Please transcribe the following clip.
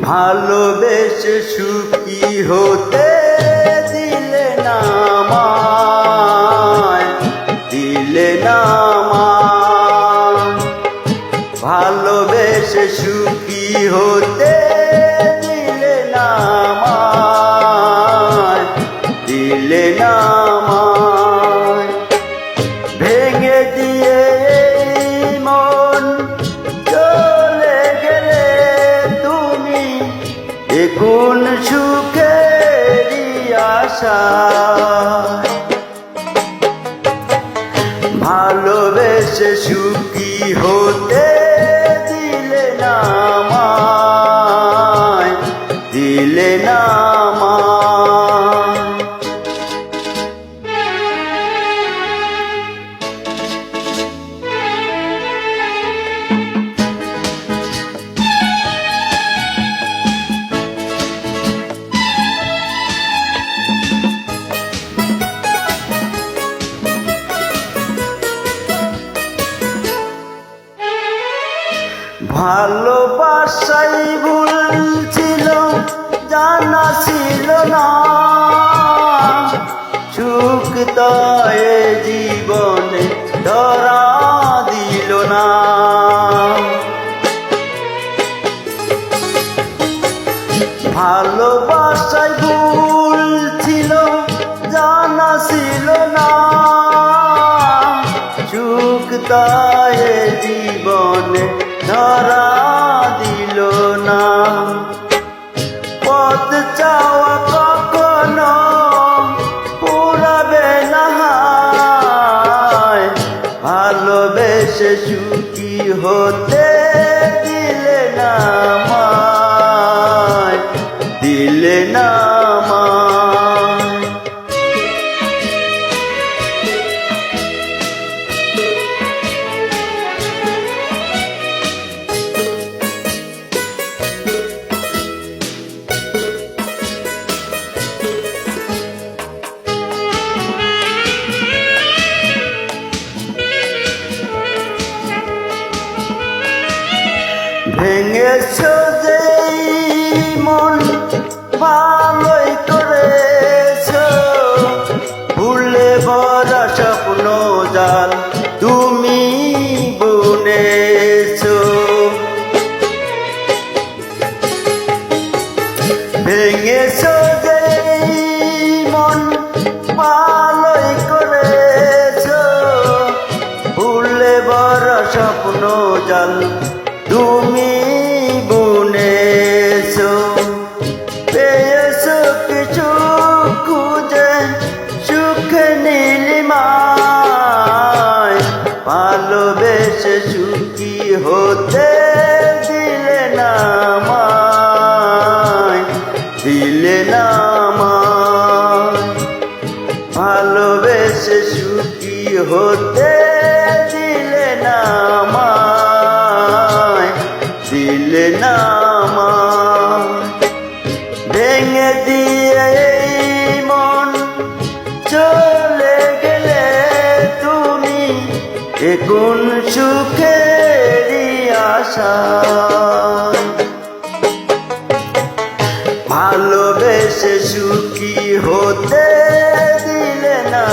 ভালোবেসে সুখী হতে দিলে না আমায়, দিলে না আমায়। ভালোবেসে সুখী হতে দিলে না আমায়, দিলে না আমায়। ভেঙে দিয়ে মন চলে গেলে তুমি কোন সুখেরই আশায়। ভালোবেসে সুখী হতে দিলে না আমায়, দিলে না আমায়। ভালোবাসাই ভুল ছিল, জানা ছিল না সুখ তো এ জীবনে ধরা দিল না। ভালোবাসাই ভুল ছিল, জানা ছিল না সুখ তো এ জীবনে ধরা দিল না। পথ চাওয়া কখনো পুরাবে না হায়, ভালোবেসে সুখী হতে দিলে না আমায়, দিলে না আমায়। ভেঙেছো যেই মন ভালোই করেছো, ভুলে ভরা স্বপ্ন জাল তুমি বুনেছো। ভেঙেছো যেই মন ভালোই করেছো, ভুলে ভরা স্বপ্ন জাল তুমি বুনেছো। পেয়েছো কিছু খুঁজে সুখ নীলিমায়, ভালোবেসে সুখী হতে দিলে না আমায়, দিলে না আমায়। ভালোবেসে সুখী হতে দিলে না আমায়, দিলে না আমায়। ভেঙে দিয়ে মন চলে গেলে তুমি কোন সুখেরই আশায়। ভালোবেসে সুখী হতে দিলে না